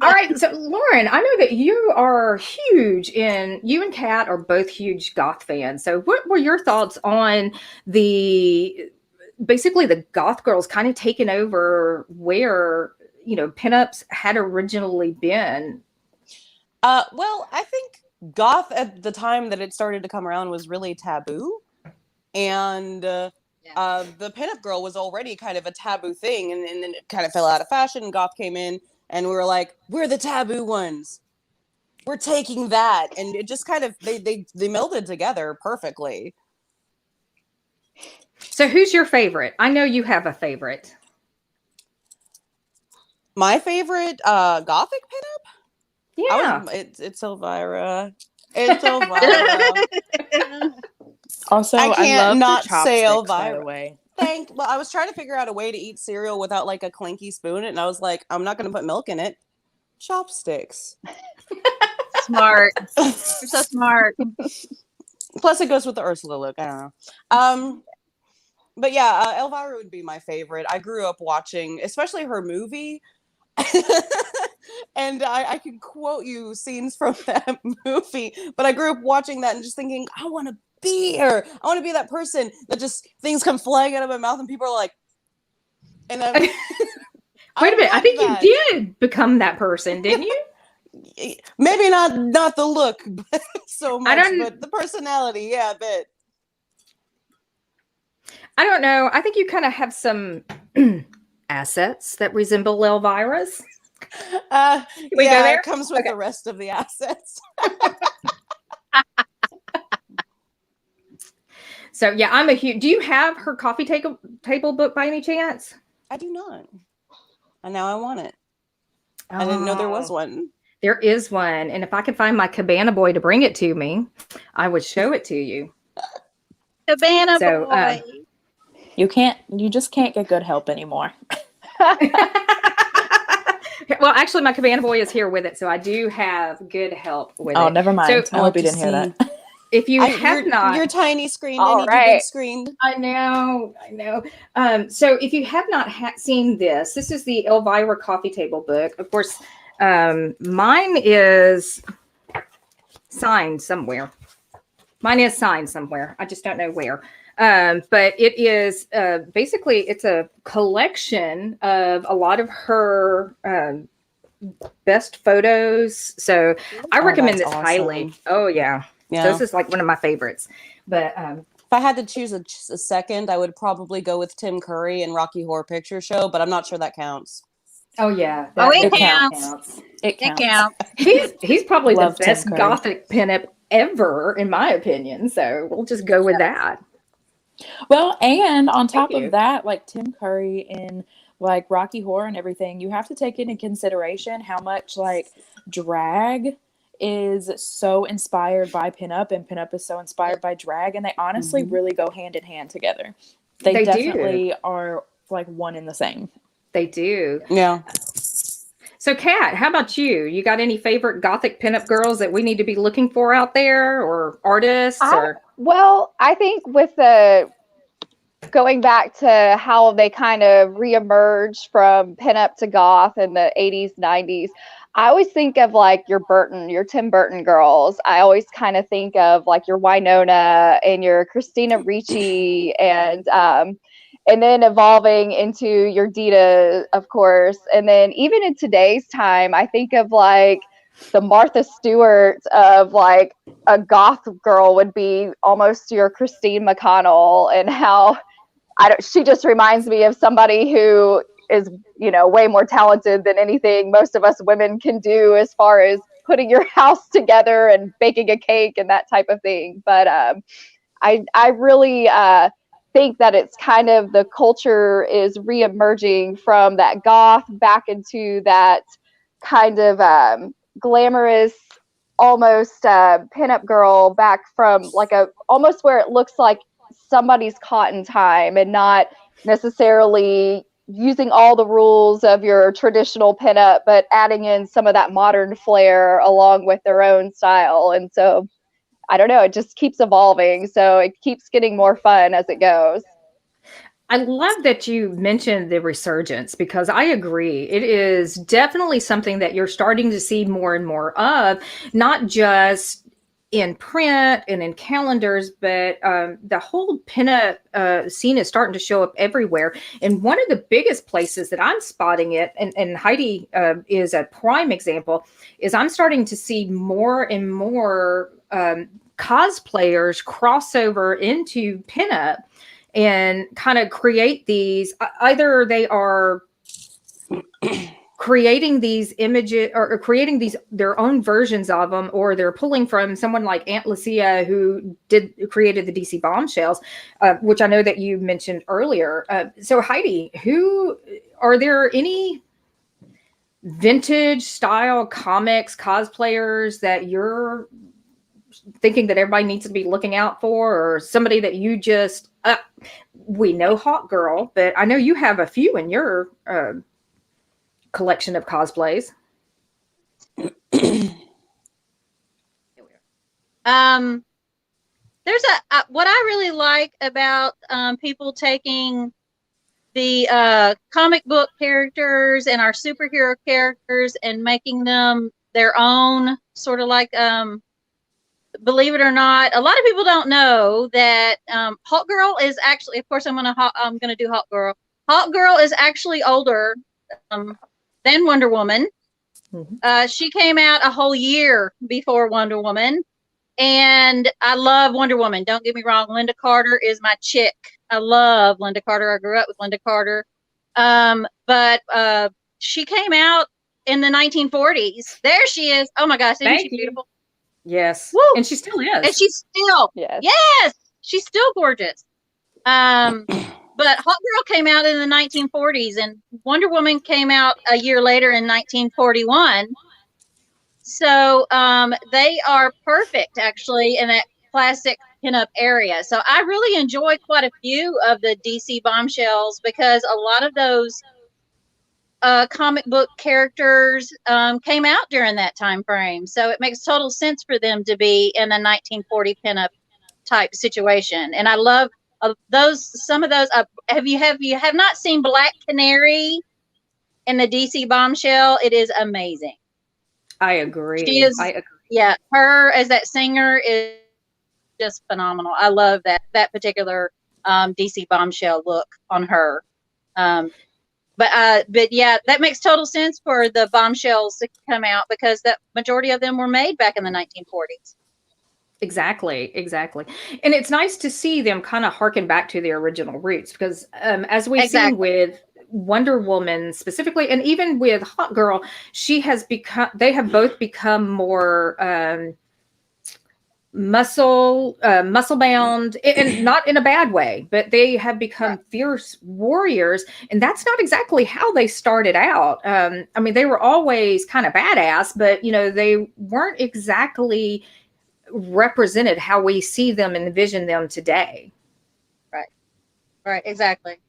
all right. So, Lauren, I know that you are huge you and Kat are both huge goth fans. So, what were your thoughts on basically the goth girls kind of taking over where, pinups had originally been? Well, I think goth at the time that it started to come around was really taboo. And the pinup girl was already kind of a taboo thing, and then it kind of fell out of fashion, and goth came in, and we were like, we're the taboo ones. We're taking that. And it just kind of, they melded together perfectly. So who's your favorite? I know you have a favorite. My favorite gothic pinup? Yeah. It's Elvira. It's Elvira. Also, I can't love not the say chopsticks, Elvira. by the way. Well, I was trying to figure out a way to eat cereal without like a clinky spoon, and I was like, I'm not going to put milk in it. Chopsticks. Smart. You're so smart. Plus, it goes with the Ursula look. I don't know. But yeah, Elvira would be my favorite. I grew up watching, especially her movie. And I can quote you scenes from that movie, but I grew up watching that and just thinking, I want to be her. I want to be that person that just things come flying out of my mouth and people are like, and I'm, wait a minute, I think you did become that person, didn't you? Maybe not the look but so much, but the personality, yeah, a bit. I don't know. I think you kind of have some assets that resemble Elvira's. Yeah, it comes with the rest of the assets. So yeah, I'm a huge. Do you have her coffee table book by any chance? I do not, and now I want it. I didn't know there was one. There is one, and if I could find my Cabana boy to bring it to me, I would show it to you. Cabana boy. You just can't get good help anymore. Well, actually, my Cabana boy is here with it, so I do have good help with it. Oh, never mind. So, I hope you didn't hear that. If you have not, your tiny screen, all I need your big screen. I know. So if you have not seen this is the Elvira coffee table book. Of course, mine is signed somewhere. I just don't know where. But it is basically it's a collection of a lot of her best photos. So I recommend this highly. Oh yeah. So this is like one of my favorites. But if I had to choose a second, I would probably go with Tim Curry and Rocky Horror Picture Show, but I'm not sure that counts. Oh yeah. It counts. It counts. He's probably the best gothic pinup ever, in my opinion. So we'll just go with that. Well, and on top of that, like Tim Curry in like Rocky Horror and everything, you have to take into consideration how much like drag is so inspired by pinup, and pinup is so inspired by drag, and they honestly really go hand in hand together. They definitely are like one in the same. They do. Yeah. So, Kat, how about you? You got any favorite gothic pinup girls that we need to be looking for out there, or artists? Well, I think with going back to how they kind of reemerged from pinup to goth in the 80s, 90s, I always think of like your Tim Burton girls. I always kind of think of like your Winona and your Christina Ricci, and then evolving into your Dita, of course. And then even in today's time, I think of like the Martha Stewart of like a goth girl would be almost your Christine McConnell, and how she just reminds me of somebody who is, way more talented than anything most of us women can do as far as putting your house together and baking a cake and that type of thing. But I really think that it's kind of the culture is reemerging from that goth back into that kind of glamorous, almost pinup girl, back from like a almost where it looks like somebody's caught in time and not necessarily using all the rules of your traditional pinup, but adding in some of that modern flair along with their own style. And so I don't know, it just keeps evolving. So it keeps getting more fun as it goes. I love that you mentioned the resurgence, because I agree. It is definitely something that you're starting to see more and more of, not just in print and in calendars, but the whole pinup scene is starting to show up everywhere. And one of the biggest places that I'm spotting it, and Heidi is a prime example, is I'm starting to see more and more cosplayers cross over into pinup and kind of create these, either they are creating these images or creating these their own versions of them, or they're pulling from someone like Aunt Lucia, who created the DC Bombshells, which I know that you mentioned earlier. So Heidi, are there any vintage style comics cosplayers that you're thinking that everybody needs to be looking out for, or somebody that you just we know Hawk Girl, but I know you have a few in your collection of cosplays. There's what I really like about people taking the comic book characters and our superhero characters and making them their own, sort of like believe it or not, a lot of people don't know that Hawk Girl is actually, of course, I'm gonna do Hawk Girl. Hawk Girl is actually older than Wonder Woman. Mm-hmm. She came out a whole year before Wonder Woman, and I love Wonder Woman. Don't get me wrong, Linda Carter is my chick. I love Linda Carter. I grew up with Linda Carter, but she came out in the 1940s. There she is. Oh my gosh, isn't she beautiful? Yes. Woo! And she still is. And she's still, yes, she's still gorgeous. But Hawk Girl came out in the 1940s, and Wonder Woman came out a year later in 1941. So they are perfect, actually, in that classic pinup area. So I really enjoy quite a few of the DC Bombshells, because a lot of those comic book characters came out during that time frame, so it makes total sense for them to be in a 1940 pinup type situation. And I love some of those. Have you not seen Black Canary in the DC Bombshell? It is amazing. I agree. She is. I agree. Yeah, her as that singer is just phenomenal. I love that particular DC Bombshell look on her. But yeah, that makes total sense for the Bombshells to come out, because the majority of them were made back in the 1940s. Exactly. And it's nice to see them kind of harken back to their original roots, because as we've seen with Wonder Woman specifically, and even with Hawk Girl, they have both become more muscle bound, and not in a bad way, but they have become fierce warriors. And that's not exactly how they started out. I mean, they were always kind of badass, but they weren't exactly represented how we see them and envision them today. Right, exactly.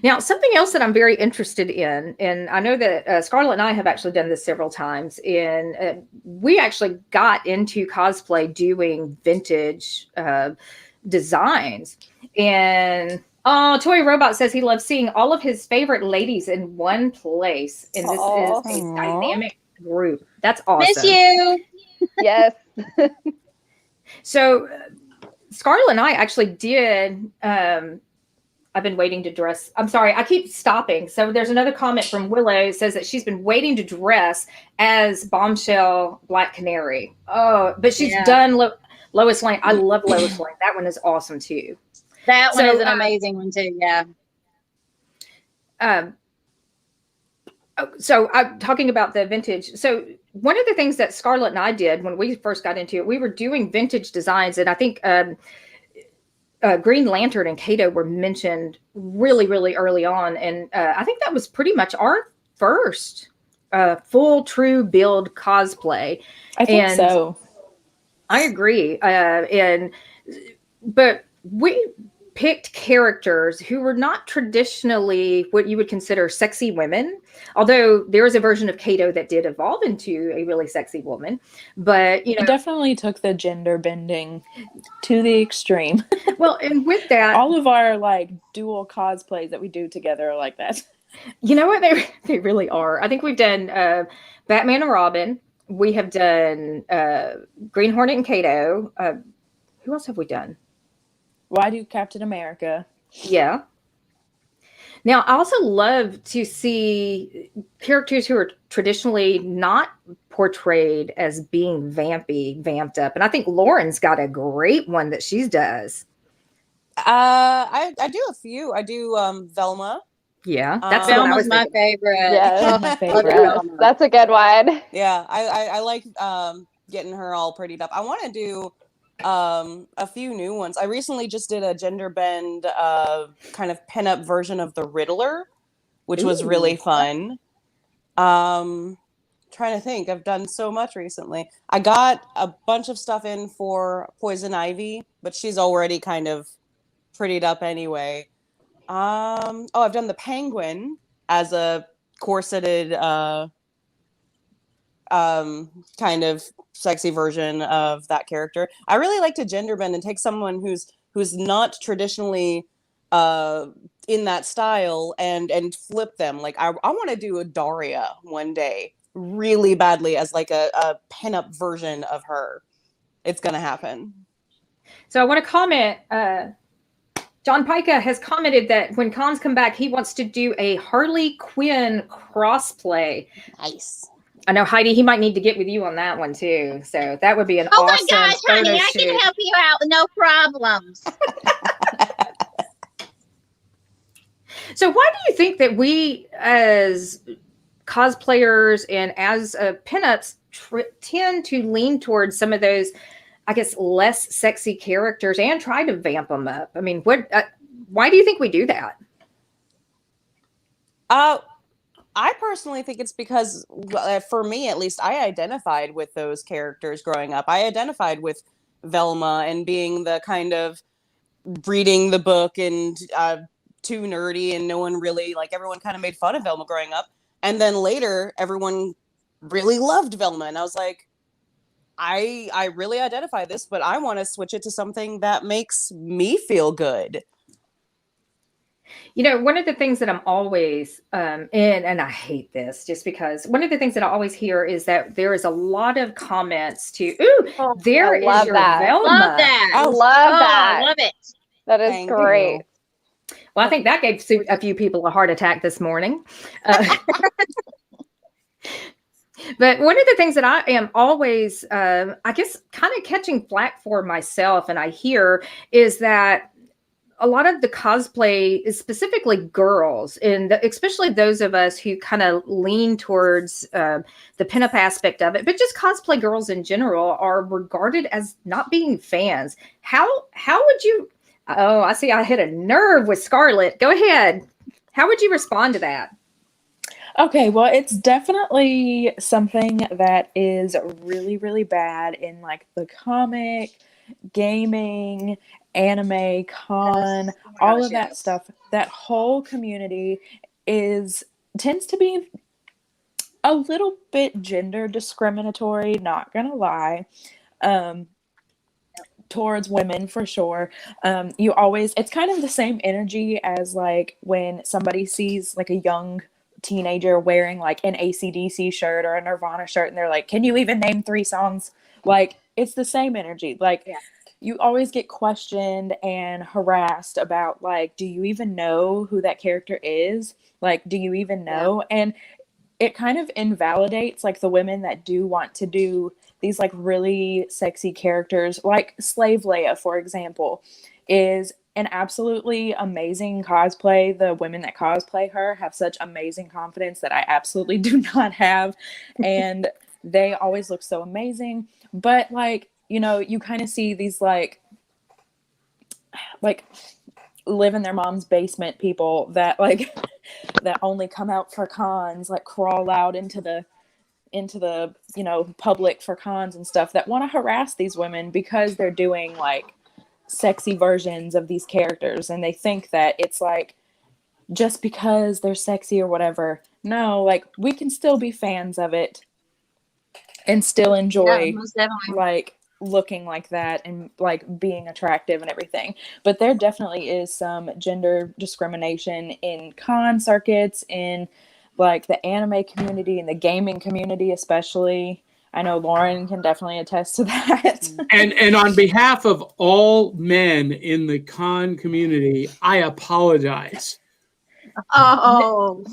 Now, something else that I'm very interested in, and I know that Scarlet and I have actually done this several times, and we actually got into cosplay doing vintage designs. And Toy Robot says he loves seeing all of his favorite ladies in one place, and this is a dynamic group. That's awesome. Miss you. Yes. So Scarlet and I actually did. I've been waiting to dress. I'm sorry, I keep stopping. So there's another comment from Willow. It says that she's been waiting to dress as Bombshell Black Canary. Oh, but she's done Lois Lane. I love Lois Lane. That one is awesome too. That one is an amazing one too. Yeah. So I'm talking about the vintage. So one of the things that Scarlet and I did when we first got into it, we were doing vintage designs, and I think Green Lantern and Kato were mentioned really, really early on. And I think that was pretty much our first full true build cosplay. I think And so. I agree. But we picked characters who were not traditionally what you would consider sexy women, although there is a version of Kato that did evolve into a really sexy woman. But, you know, It definitely took the gender bending to the extreme. well, and with that, All of our like dual cosplays that we do together are like that. you know what? They really are. I think we've done Batman and Robin. We have done Green Hornet and Kato. Who else have we done? Why do Captain America? Yeah. Now, I also love to see characters who are traditionally not portrayed as being vamped up. And I think Lauren's got a great one that she does. I do a few. I do Velma. Yeah, that's the one I was Velma's my thinking. favorite. Yes. My Yes, favorite. that's a good one. Yeah, I like getting her all prettied up. I want to do a few new ones. I recently just did a gender bend kind of pinup version of the Riddler, which was really fun. Trying to think, I've done so much recently. I got a bunch of stuff in for Poison Ivy, but she's already kind of prettied up anyway. I've done the Penguin as a corseted kind of sexy version of that character. I really like to gender bend and take someone who's not traditionally in that style and flip them. Like I want to do a Daria one day really badly as like a pinup version of her. It's gonna happen. So I want to comment. John Pica has commented that when cons come back, he wants to do a Harley Quinn crossplay. Nice. I know, Heidi, he might need to get with you on that one too. So that would be an Oh awesome my gosh, honey, photo I shoot. can help you out with no problems. So why do you think that we as cosplayers and as pinups tend to lean towards some of those, I guess, less sexy characters and try to vamp them up? I mean, why do you think we do that? I personally think it's because, for me at least, I identified with those characters growing up. I identified with Velma and being the kind of reading the book and too nerdy, and no one really, like, everyone kind of made fun of Velma growing up. And then later, everyone really loved Velma. And I was like, I really identify this, but I want to switch it to something that makes me feel good. You know, one of the things that I'm always and I hate this just because one of the things that I always hear is that there is a lot of comments to, there is your Velma. Love that. I love that. I love it. That is Thank great. you. Well, I think that gave a few people a heart attack this morning. But one of the things that I am always, I guess, kind of catching flack for myself, and I hear, is that a lot of the cosplay is specifically girls, and especially those of us who kind of lean towards the pinup aspect of it, but just cosplay girls in general are regarded as not being fans. How would you? Oh, I see. I hit a nerve with Scarlet. Go ahead. How would you respond to that? Okay, well, it's definitely something that is really, really bad in like the comic, gaming, anime, con, all of that stuff. That whole community tends to be a little bit gender discriminatory, not gonna lie. Towards women for sure. It's kind of the same energy as like when somebody sees like a young teenager wearing like an AC/DC shirt or a Nirvana shirt and they're like, can you even name 3 songs? Like, it's the same energy. Like, you always get questioned and harassed about like, do you even know who that character is? Like, do you even know? And it kind of invalidates like the women that do want to do these like really sexy characters, like Slave Leia, for example, is an absolutely amazing cosplay. The women that cosplay her have such amazing confidence that I absolutely do not have. And they always look so amazing. But like, you know, you kind of see these like, like live in their mom's basement people that like that only come out for cons, like crawl out into the public for cons and stuff, that want to harass these women because they're doing like sexy versions of these characters, and they think that it's like just because they're sexy or whatever. No, like we can still be fans of it and still enjoy most definitely. like looking like that and like being attractive and everything. But there definitely is some gender discrimination in con circuits, in like the anime community and the gaming community especially. I know Lauren can definitely attest to that. And on behalf of all men in the con community, I apologize. Oh,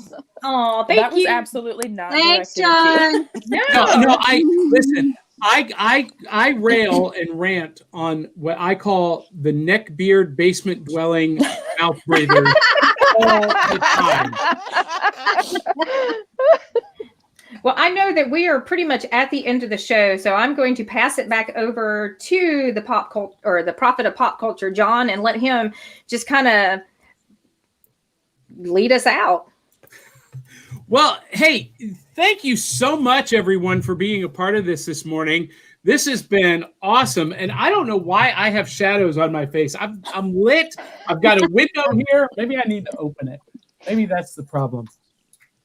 Thank that was you. absolutely not thanks, directed at you. John. No, I listen. I rail and rant on what I call the neckbeard basement dwelling mouth breather all the time. Well, I know that we are pretty much at the end of the show, so I'm going to pass it back over to the the prophet of pop culture, John, and let him just kind of lead us out. Well, hey, thank you so much, everyone, for being a part of this morning. This has been awesome, and I don't know why I have shadows on my face. I'm lit. I've got a window here. Maybe I need to open it. Maybe that's the problem.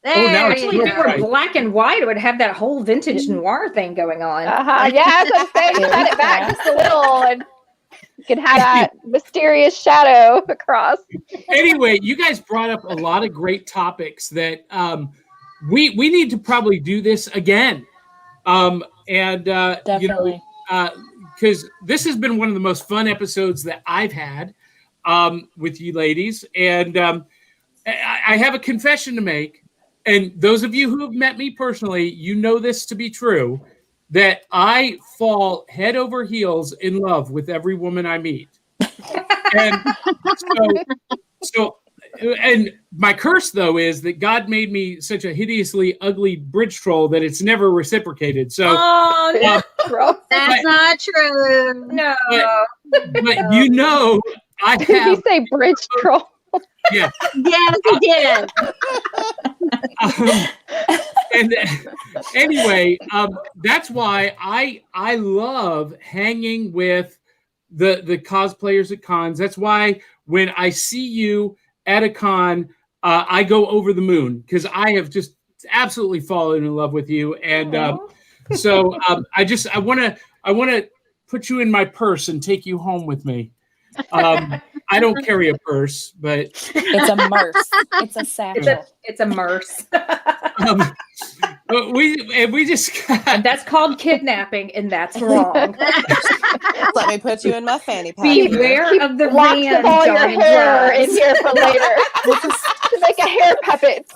Now it's Actually, real if it were bright. black and white, it would have that whole vintage noir thing going on. Yeah, I was going to say, cut it back just a little and you can have that mysterious shadow across. Anyway, you guys brought up a lot of great topics that we need to probably do this again. Definitely. Because this has been one of the most fun episodes that I've had with you ladies. And I have a confession to make. And those of you who have met me personally, you know this to be true, that I fall head over heels in love with every woman I meet. And and my curse, though, is that God made me such a hideously ugly bridge troll that it's never reciprocated. So That's not true. No. but you know, I Did you have. say bridge troll? Yeah. Yes, he did. And anyway, that's why I love hanging with the cosplayers at cons. That's why when I see you at a con, I go over the moon because I have just absolutely fallen in love with you. And so I want to put you in my purse and take you home with me. I don't carry a purse, but It's a merce. It's a satchel. It's a merce. but we just got, And that's called kidnapping, and that's wrong. Let me put you in my fanny pack. Beware of the Locks rand, of all your Johnny hair in Drugs. here for later to make a hair puppet.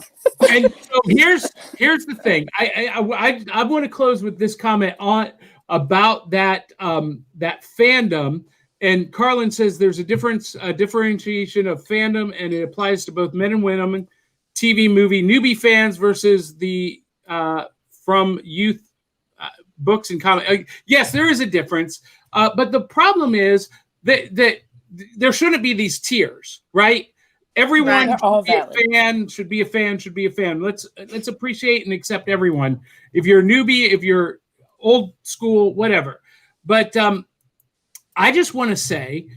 and so here's the thing. I want to close with this comment on about that that fandom. And Carlin says there's a differentiation of fandom, and it applies to both men and women, TV, movie, newbie fans versus the from youth books and comics. Yes, there is a difference, but the problem is that there shouldn't be these tiers, right? Everyone should be a fan. Let's appreciate and accept everyone. If you're a newbie, if you're old school, whatever. But I just want to say,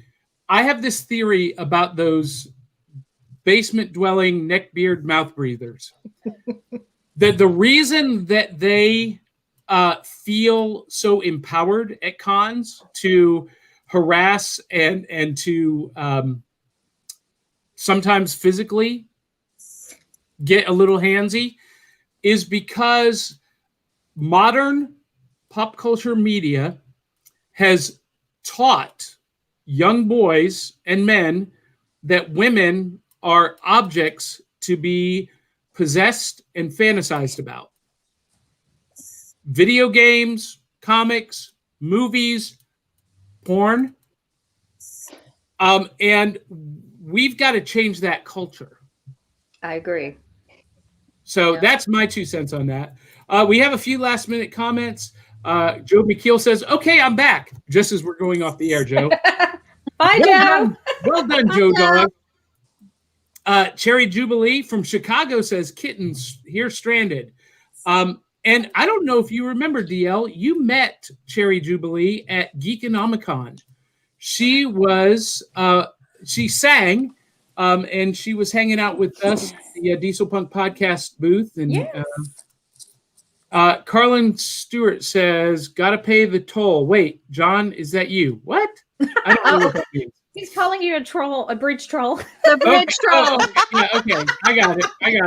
I have this theory about those basement-dwelling, neckbeard mouth breathers. That the reason that they feel so empowered at cons to harass and to sometimes physically get a little handsy is because modern pop culture media has taught young boys and men that women are objects to be possessed and fantasized about. Video games, comics, movies, porn. And we've got to change that culture. I agree. So that's my 2 cents on that. We have a few last minute comments. Joe McKeel says, okay, I'm back. Just as we're going off the air, Joe. Bye, Well Joe. done. Well done, Joe Dog. Cherry Jubilee from Chicago says, kittens here stranded. And I don't know if you remember, DL, you met Cherry Jubilee at Geekonomicon. She was, she sang, and she was hanging out with us at the Diesel Punk podcast booth. And Yes. Carlin Stewart says, gotta pay the toll. Wait, John, is that you? What? I don't know what that means. He's calling you a troll, a bridge troll. The bridge troll. Yeah, okay. I got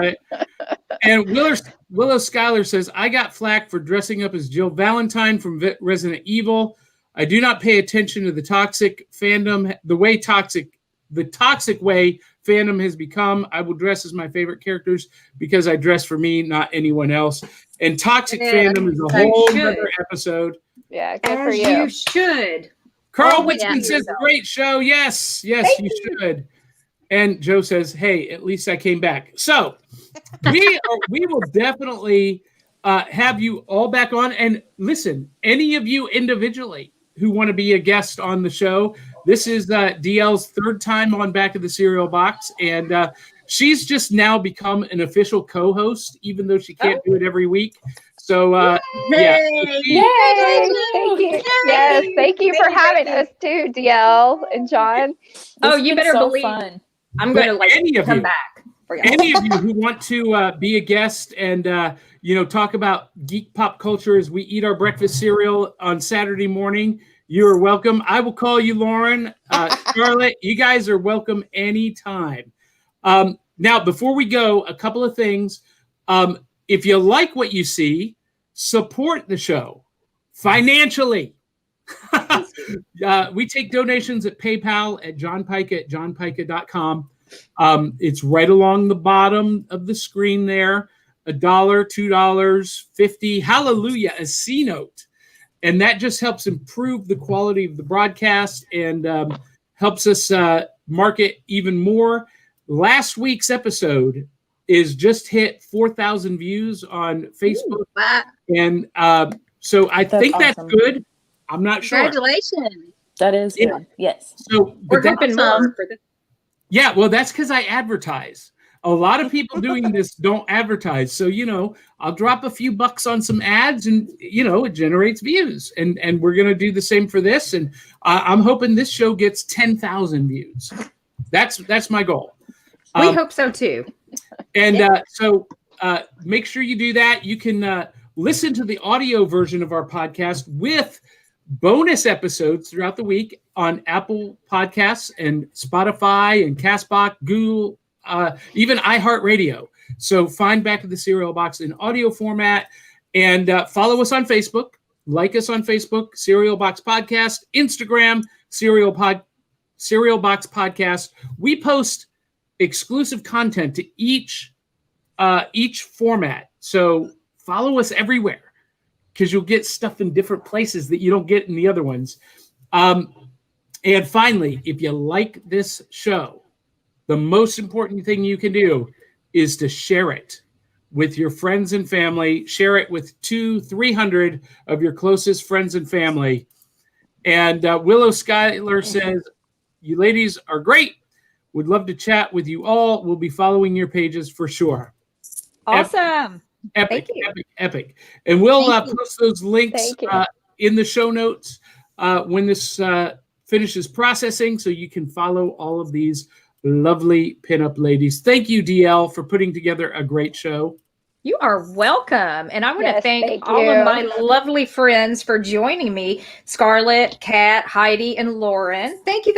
it. And Willow Schuyler says, I got flack for dressing up as Jill Valentine from Resident Evil. I do not pay attention to the toxic fandom, the toxic way fandom has become. I will dress as my favorite characters because I dress for me, not anyone else. And toxic fandom is a whole other episode. Yeah, good for As you. you should. Carl Oh, Witzman yeah. says, great show. Yes, you should. And Joe says, hey, at least I came back. So we will definitely have you all back on. And listen, any of you individually who want to be a guest on the show, this is DL's third time on Back of the Cereal Box. And she's just now become an official co-host, even though she can't do it every week. So, yeah. Yay! Thank you. Yes, thank you for having us too, DL and John. Oh, This you has been better so believe fun. I'm going to any of come you. back for y'all. Any of you who want to be a guest and talk about geek pop culture as we eat our breakfast cereal on Saturday morning, you are welcome. I will call you, Lauren. Scarlet, you guys are welcome anytime. Now, before we go, a couple of things. If you like what you see, support the show financially. We take donations at PayPal at johnpica@johnpica.com. It's right along the bottom of the screen there. $1, $2, $50. Hallelujah, a C note. And that just helps improve the quality of the broadcast and helps us market even more. Last week's episode is just hit 4,000 views on Facebook. Wow. And so I think that's awesome. good. I'm not sure. Congratulations. That is Yeah. good. Yes. So, We're but hoping more for this. yeah, well, that's because I advertise. A lot of people doing this don't advertise. So, I'll drop a few bucks on some ads and, it generates views. And we're going to do the same for this. And I'm hoping this show gets 10,000 views. That's my goal. We hope so too. And so make sure you do that. You can listen to the audio version of our podcast with bonus episodes throughout the week on Apple Podcasts and Spotify and Castbox, Google, even iHeart Radio. So find Back to the Cereal Box in audio format and follow us on Facebook. Like us on Facebook, Cereal Box Podcast, Instagram, Cereal Box Podcast. We post exclusive content to each format. So follow us everywhere because you'll get stuff in different places that you don't get in the other ones. And finally, if you like this show, the most important thing you can do is to share it with your friends and family. Share it with 200-300 of your closest friends and family. And Willow Schuyler says, you ladies are great. Would love to chat with you all. We'll be following your pages for sure. Awesome. Epic, Thank you. epic. And we'll Thank you. post those links in the show notes when this finishes processing so you can follow all of these lovely pinup ladies. Thank you, DL, for putting together a great show. You are welcome. And I want to Yes, thank thank all you. of my lovely friends for joining me. Scarlet, Kat, Heidi, and Lauren. Thank you.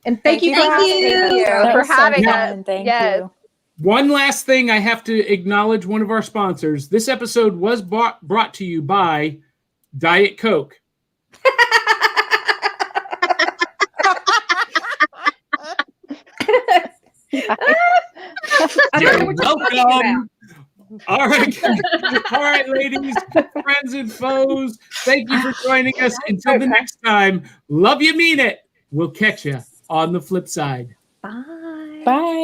And thank you for Thank having you. me. That for was so having fun. us. Thank Yes. you. One last thing, I have to acknowledge one of our sponsors. This episode was brought to you by Diet Coke. I don't know what you're talking Welcome. All right, ladies, friends, and foes. Thank you for joining us. Until the next time, love you, mean it. We'll catch you on the flip side. about. Bye. Bye.